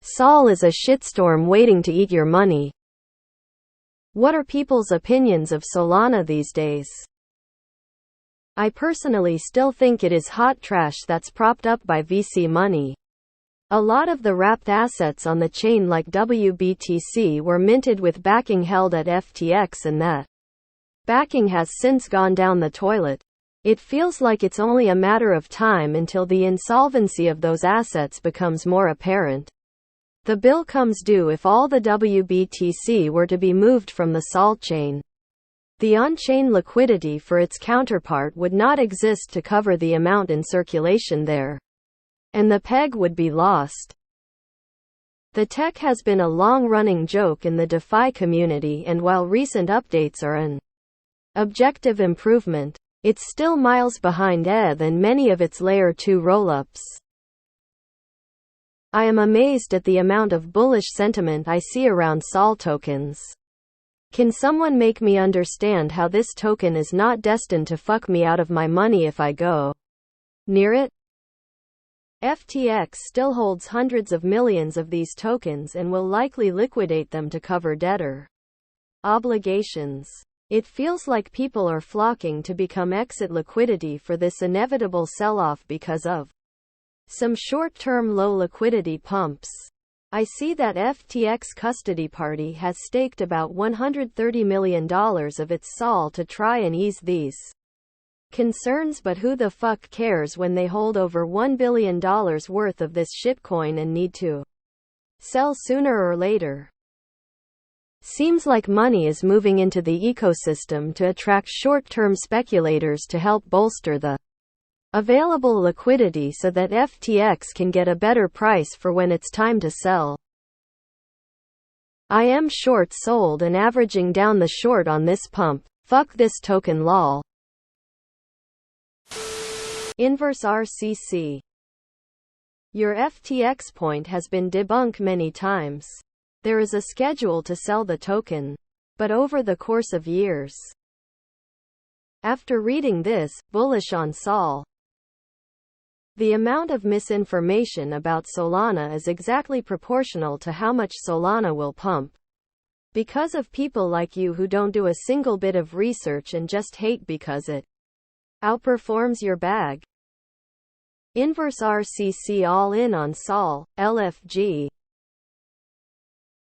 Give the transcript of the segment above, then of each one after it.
Sol is a shitstorm waiting to eat your money. What are people's opinions of Solana these days? I personally still think it is hot trash that's propped up by VC money. A lot of the wrapped assets on the chain like WBTC were minted with backing held at FTX, and that backing has since gone down the toilet. It feels like it's only a matter of time until the insolvency of those assets becomes more apparent. The bill comes due if all the WBTC were to be moved from the Sol chain. The on-chain liquidity for its counterpart would not exist to cover the amount in circulation there, and the peg would be lost. The tech has been a long-running joke in the DeFi community, and while recent updates are an objective improvement, it's still miles behind ETH and many of its Layer 2 rollups. I am amazed at the amount of bullish sentiment I see around Sol tokens. Can someone make me understand how this token is not destined to fuck me out of my money if I go near it? FTX still holds hundreds of millions of these tokens and will likely liquidate them to cover debtor obligations. It feels like people are flocking to become exit liquidity for this inevitable sell-off because of some short-term low liquidity pumps. I see that FTX custody party has staked about $130 million of its Sol to try and ease these concerns, but who the fuck cares when they hold over $1 billion worth of this shitcoin and need to sell sooner or later? Seems like money is moving into the ecosystem to attract short-term speculators to help bolster the available liquidity so that FTX can get a better price for when it's time to sell. I am short sold and averaging down the short on this pump. Fuck this token lol. Inverse RCC. Your FTX point has been debunked many times. There is a schedule to sell the token, but over the course of years. After reading this, bullish on Sol. The amount of misinformation about Solana is exactly proportional to how much Solana will pump. Because of people like you who don't do a single bit of research and just hate because it outperforms your bag. Inverse RCC all in on Sol, LFG.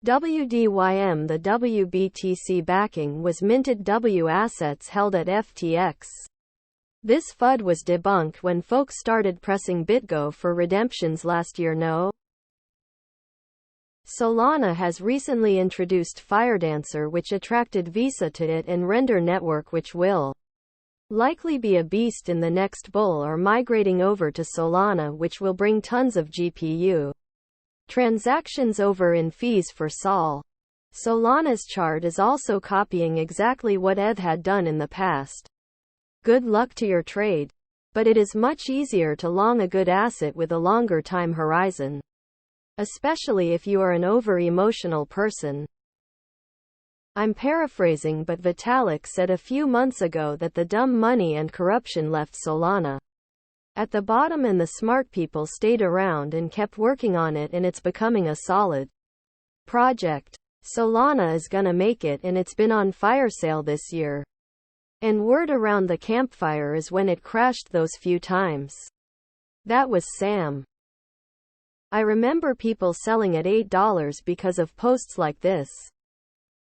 WDYM. The WBTC backing was minted W assets held at FTX. This FUD was debunked when folks started pressing BitGo for redemptions last year. No. Solana has recently introduced Firedancer, which attracted Visa to it, and Render Network, which will likely be a beast in the next bull, are migrating over to Solana, which will bring tons of GPU transactions over in fees for Sol. Solana's chart is also copying exactly what ETH had done in the past. Good luck to your trade. But it is much easier to long a good asset with a longer time horizon. Especially if you are an over-emotional person. I'm paraphrasing, but Vitalik said a few months ago that the dumb money and corruption left Solana at the bottom and the smart people stayed around and kept working on it, and it's becoming a solid project. Solana is gonna make it, and it's been on fire sale this year. And word around the campfire is when it crashed those few times. That was Sam. I remember people selling at $8 because of posts like this.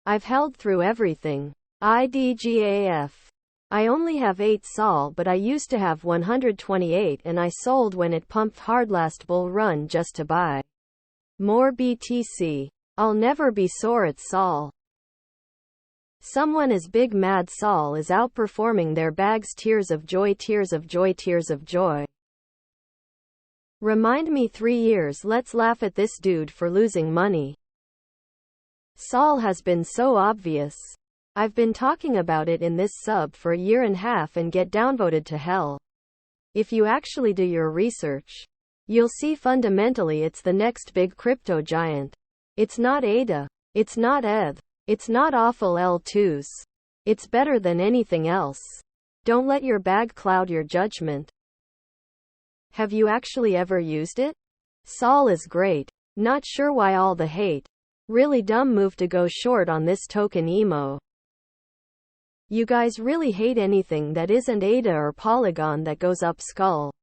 I've held through everything. IDGAF. I only have 8 Sol, but I used to have 128 and I sold when it pumped hard last bull run just to buy more BTC. I'll never be sore at Sol. Someone is big mad Sol is outperforming their bags. Tears of joy, tears of joy, tears of joy. Remind me 3 years. Let's laugh at this dude for losing money. Sol has been so obvious. I've been talking about it in this sub for a year and a half and get downvoted to hell. If you actually do your research, you'll see fundamentally it's the next big crypto giant. It's not ADA. It's not ETH. It's not awful L2s. It's better than anything else. Don't let your bag cloud your judgment. Have you actually ever used it? Sol is great. Not sure why all the hate. Really dumb move to go short on this token emo. You guys really hate anything that isn't ADA or Polygon that goes up skull.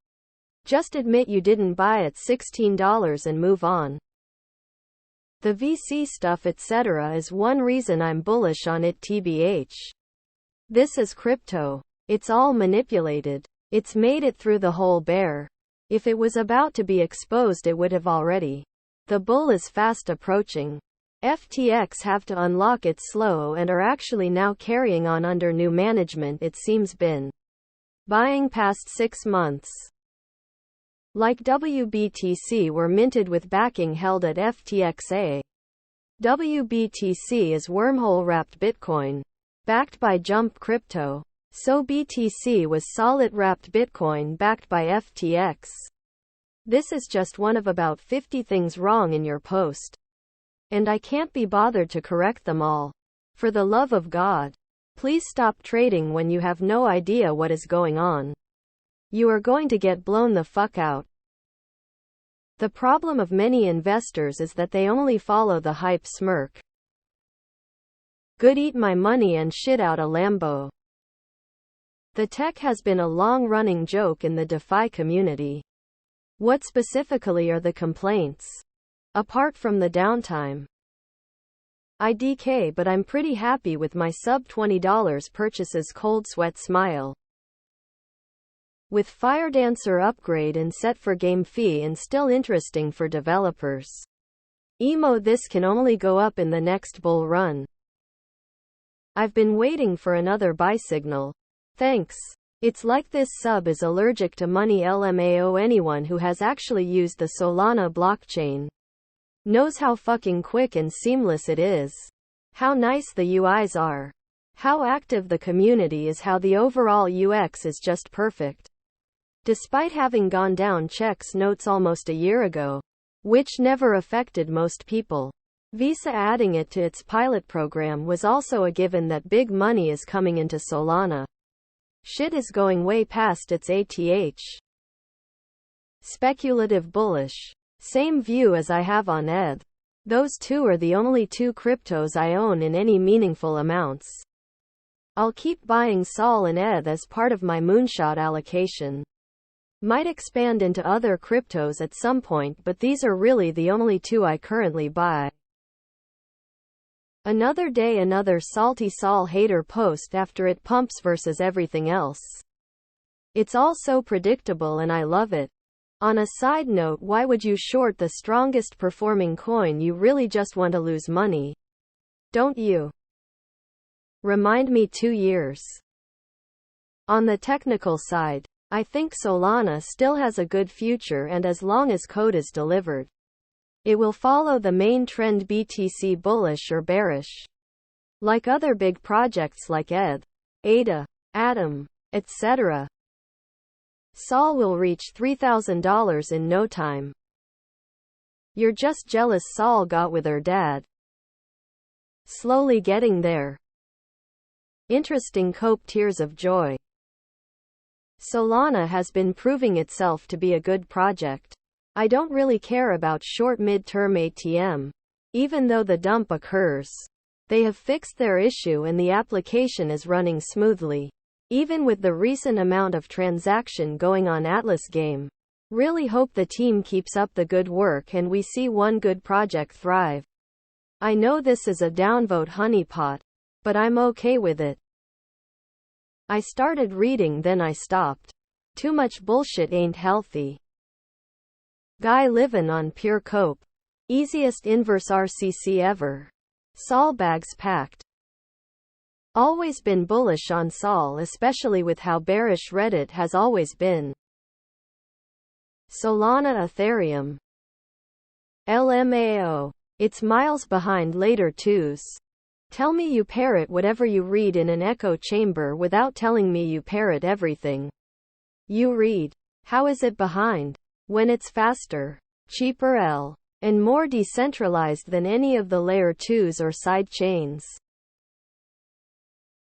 Just admit you didn't buy at $16 and move on. The VC stuff etc. is one reason I'm bullish on it tbh. This is crypto. It's all manipulated. It's made it through the whole bear. If it was about to be exposed it would have already. The bull is fast approaching. FTX have to unlock it slow and are actually now carrying on under new management. It seems been buying past 6 months. Like WBTC were minted with backing held at FTXA. WBTC is wormhole-wrapped Bitcoin. Backed by Jump Crypto. So BTC was solid-wrapped Bitcoin backed by FTX. This is just one of about 50 things wrong in your post. And I can't be bothered to correct them all. For the love of God. Please stop trading when you have no idea what is going on. You are going to get blown the fuck out. The problem of many investors is that they only follow the hype. Smirk. Good, eat my money and shit out a Lambo. The tech has been a long-running joke in the DeFi community. What specifically are the complaints? Apart from the downtime. IDK, but I'm pretty happy with my sub $20 purchases. Cold sweat smile. With Firedancer upgrade and set for game fee and still interesting for developers. Emo, this can only go up in the next bull run. I've been waiting for another buy signal. Thanks. It's like this sub is allergic to money. LMAO. Anyone who has actually used the Solana blockchain knows how fucking quick and seamless it is. How nice the UIs are. How active the community is. How the overall UX is just perfect. Despite having gone down checks notes almost a year ago, which never affected most people. Visa adding it to its pilot program was also a given that big money is coming into Solana. Shit is going way past its ATH. Speculative bullish. Same view as I have on ETH. Those two are the only two cryptos I own in any meaningful amounts. I'll keep buying Sol and ETH as part of my moonshot allocation. Might expand into other cryptos at some point, but these are really the only two I currently buy. Another day, another salty Sol hater post after it pumps versus everything else. It's all so predictable and I love it. On a side note, why would you short the strongest performing coin? You really just want to lose money, don't you? Remind me 2 years. On the technical side, I think Solana still has a good future, and as long as code is delivered, it will follow the main trend. BTC bullish or bearish. Like other big projects like ETH, ADA, Atom, etc. Sol will reach $3,000 in no time. You're just jealous Sol got with her dad. Slowly getting there. Interesting. Cope tears of joy. Solana has been proving itself to be a good project. I don't really care about short mid-term ATM. Even though the dump occurs, they have fixed their issue and the application is running smoothly. Even with the recent amount of transaction going on Atlas game. Really hope the team keeps up the good work and we see one good project thrive. I know this is a downvote honeypot, but I'm okay with it. I started reading, then I stopped. Too much bullshit ain't healthy. Guy living on pure cope. Easiest inverse RCC ever. Sol bags packed. Always been bullish on Sol, especially with how bearish Reddit has always been. Solana Ethereum. LMAO. It's miles behind later twos. Tell me you parrot whatever you read in an echo chamber without telling me you parrot everything you read. How is it behind? When it's faster, cheaper and more decentralized than any of the layer 2s or side chains.